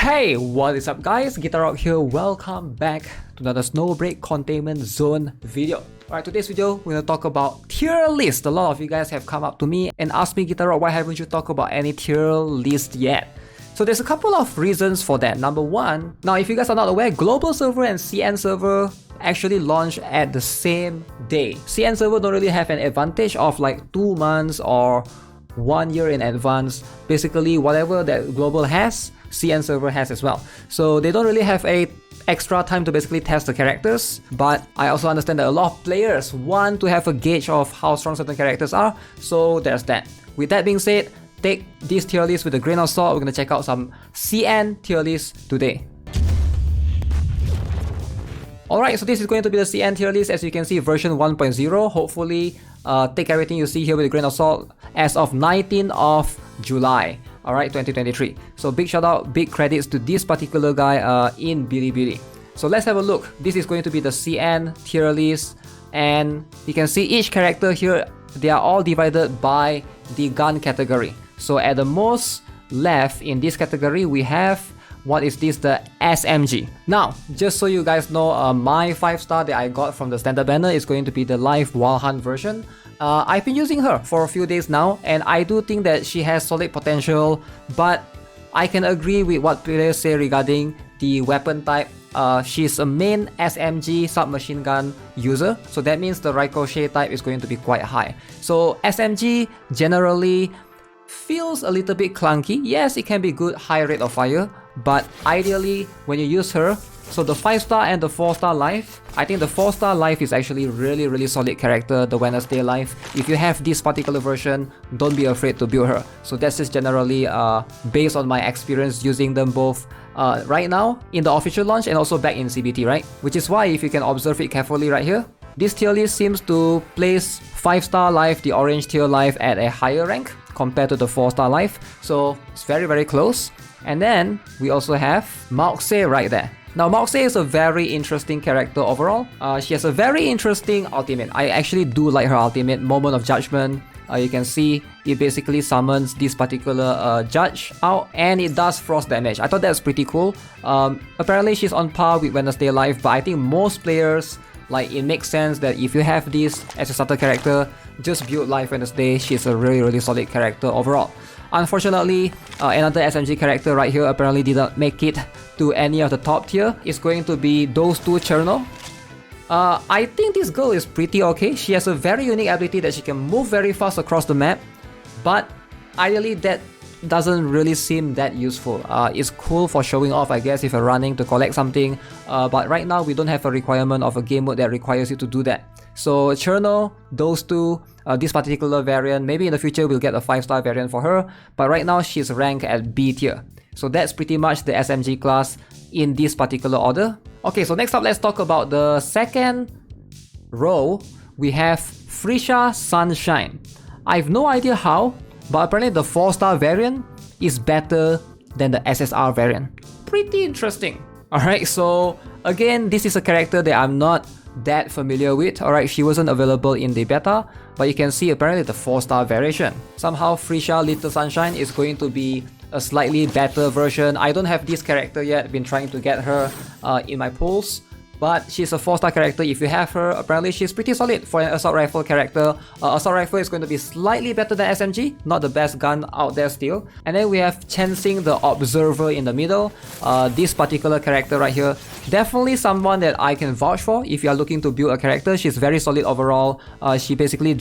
Hey, what is up guys? GuitarRock here. Welcome back to another Snowbreak Containment Zone video. Alright, today's video we're gonna talk about tier list. A lot of you guys have come up to me and asked me, GuitarRock, why haven't you talked about any tier list yet? So there's a couple of reasons for that. Number one, now if you guys are not aware, global server and CN server actually launch at the same day. CN server don't really have an advantage of like 2 months or 1 year in advance. Basically whatever that global has, CN server has as well. So they don't really have a extra time to basically test the characters, but I also understand that a lot of players want to have a gauge of how strong certain characters are, so there's that. With that being said, take this tier list with a grain of salt. We're gonna check out some CN tier list today. Alright, so this is going to be the CN tier list, as you can see, version 1.0. Hopefully, take everything you see here with a grain of salt as of 19th of July. Alright, 2023. So big shout out, big credits to this particular guy in Bilibili. So let's have a look. This is going to be the CN tier list, and you can see each character here, they are all divided by the gun category. So at the most left in this category, we have, what is this, the SMG. Now, just so you guys know, my 5-star that I got from the standard banner is going to be the live Wild Hunt version. I've been using her for a few days now, and I do think that she has solid potential, but I can agree with what players say regarding the weapon type. She's a main SMG submachine gun user, so that means the ricochet type is going to be quite high. So SMG generally feels a little bit clunky. Yes, it can be good high rate of fire, but ideally when you use her, so the 5-star and the 4-star life, I think the 4-star life is actually really solid character, the Wednesday life. If you have this particular version, don't be afraid to build her. So that's just generally based on my experience using them both right now in the official launch and also back in CBT, right? Which is why, if you can observe it carefully right here, this tier list seems to place 5-star life, the orange tier life, at a higher rank compared to the 4-star life. So it's very close. And then we also have Moxie right there. Now Moxie is a very interesting character overall. She has a very interesting ultimate. I actually do like her ultimate, Moment of Judgment. You can see it basically summons this particular judge out, and it does frost damage. I thought that's pretty cool. Apparently she's on par with Wednesday Life, but I think most players, like, it makes sense that if you have this as a starter character, just build Life Wednesday. She's a really solid character overall. Unfortunately, another SMG character right here apparently didn't make it to any of the top tier. It's going to be those two Cherno. I think this girl is pretty okay. She has a very unique ability that she can move very fast across the map, but ideally that doesn't really seem that useful. It's cool for showing off, I guess, if you're running to collect something, but right now we don't have a requirement of a game mode that requires you to do that. So Cherno, those two, this particular variant, maybe in the future we'll get a 5-star variant for her, but right now she's ranked at B tier. So that's pretty much the SMG class in this particular order. Okay, so next up, let's talk about the second row. We have Frisha Sunshine. I have no idea how, but apparently the 4-star variant is better than the SSR variant. Pretty interesting. Alright, so again, this is a character that I'm not that familiar with. Alright, she wasn't available in the beta, but you can see apparently the 4-star variation. Somehow Frisha Little Sunshine is going to be a slightly better version. I don't have this character yet, been trying to get her in my pools, but she's a 4-star character. If you have her, apparently she's pretty solid for an assault rifle character. Assault rifle is going to be slightly better than SMG, not the best gun out there still. And then we have Chancing the Observer in the middle. This particular character right here, definitely someone that I can vouch for if you are looking to build a character. She's very solid overall. She basically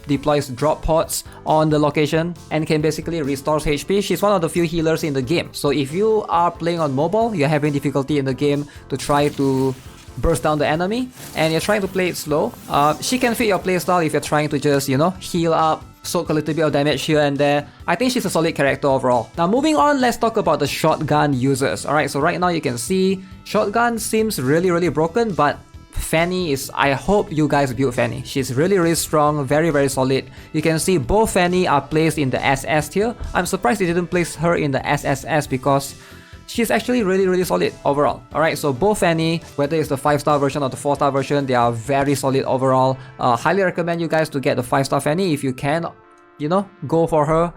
deploys drop pods on the location and can basically restore HP. She's one of the few healers in the game. So if you are playing on mobile, you're having difficulty in the game to try to burst down the enemy and you're trying to play it slow, she can fit your playstyle if you're trying to just, you know, heal up, soak a little bit of damage here and there. I think she's a solid character overall. Now moving on, let's talk about the shotgun users. Alright, so right now you can see shotgun seems really broken, but Fanny is, I hope you guys build Fanny. She's really strong, very solid. You can see both Fanny are placed in the SS tier. I'm surprised they didn't place her in the SSS because she's actually really solid overall. Alright, so both Fanny, whether it's the 5-star version or the 4-star version, they are very solid overall. Highly recommend you guys to get the 5-star Fanny if you can, you know, go for her.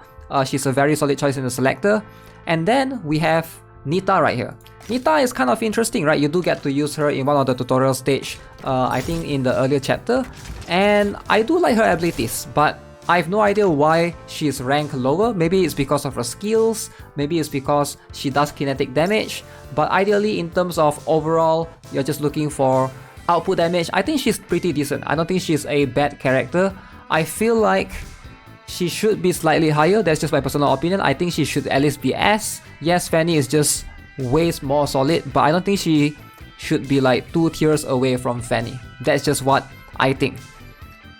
She's a very solid choice in the selector. And then we have Nita right here. Nita is kind of interesting, right? You do get to use her in one of the tutorial stage, I think in the earlier chapter, and I do like her abilities, but I have no idea why she's ranked lower. Maybe it's because of her skills, maybe it's because she does kinetic damage, but ideally in terms of overall, you're just looking for output damage, I think she's pretty decent. I don't think she's a bad character. I feel like she should be slightly higher, that's just my personal opinion. I think she should at least be S. Yes, Fanny is just way more solid, but I don't think she should be like 2 tiers away from Fanny. That's just what I think.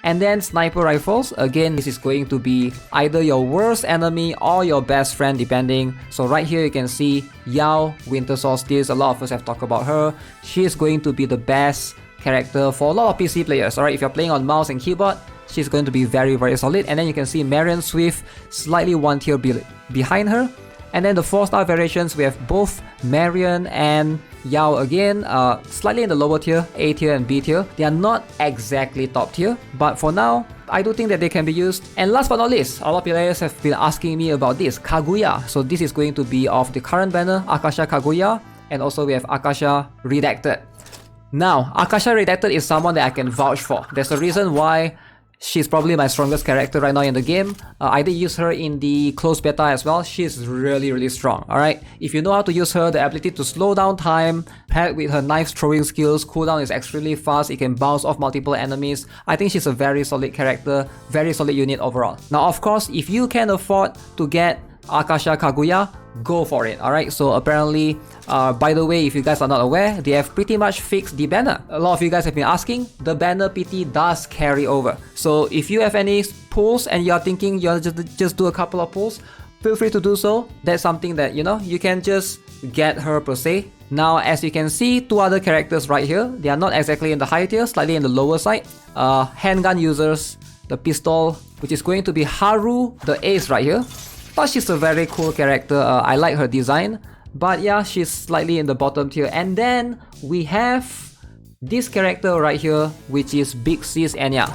And then sniper rifles, again, this is going to be either your worst enemy or your best friend depending. So right here you can see Yao, Winter Solstice, a lot of us have talked about her. She is going to be the best character for a lot of PC players. Alright, if you're playing on mouse and keyboard, she's going to be very solid. And then you can see Marion Swift slightly 1 tier behind her. And then the 4-star variations, we have both Marion and Yao again, slightly in the lower tier, A tier and B tier. They are not exactly top tier, but for now, I do think that they can be used. And last but not least, a lot of players have been asking me about this, Kaguya. So this is going to be of the current banner, Akasha Kaguya, and also we have Akasha Redacted. Now, Akasha Redacted is someone that I can vouch for. There's a reason why she's probably my strongest character right now in the game. I did use her in the closed beta as well. She's really strong, alright? If you know how to use her, the ability to slow down time, paired with her knife throwing skills, cooldown is extremely fast, it can bounce off multiple enemies. I think she's a very solid character, very solid unit overall. Now of course, if you can afford to get Akasha Kaguya, go for it, alright? So apparently, by the way, if you guys are not aware, they have pretty much fixed the banner. A lot of you guys have been asking, the banner PT does carry over. So if you have any pulls and you're thinking you'll just do a couple of pulls, feel free to do so. That's something that, you know, you can just get her per se. Now, as you can see, 2 other characters right here, they are not exactly in the high tier, slightly in the lower side. Handgun users, the pistol, which is going to be Haru, the ace right here. Thought she's a very cool character, I like her design, but yeah, she's slightly in the bottom tier. And then we have this character right here, which is Big Sis Enya.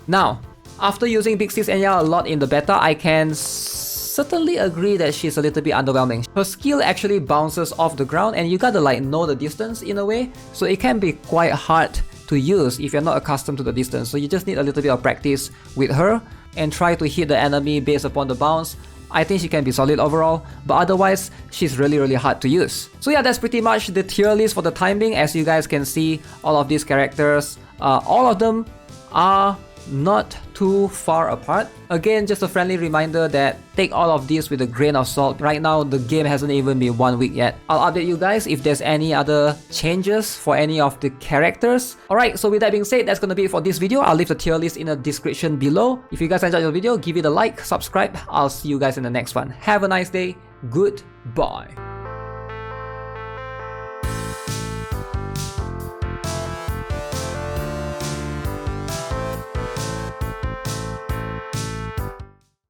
Now, after using Big Sis Enya a lot in the beta, I can certainly agree that she's a little bit underwhelming. Her skill actually bounces off the ground and you gotta like know the distance in a way, so it can be quite hard to use if you're not accustomed to the distance. So you just need a little bit of practice with her and try to hit the enemy based upon the bounce. I think she can be solid overall, but otherwise, she's really hard to use. So yeah, that's pretty much the tier list for the time being. As you guys can see, all of these characters, all of them are not too far apart. Again, just a friendly reminder that take all of this with a grain of salt. Right now, the game hasn't even been 1 week yet. I'll update you guys if there's any other changes for any of the characters. Alright, so with that being said, that's gonna be it for this video. I'll leave the tier list in the description below. If you guys enjoyed the video, give it a like, subscribe. I'll see you guys in the next one. Have a nice day. Goodbye.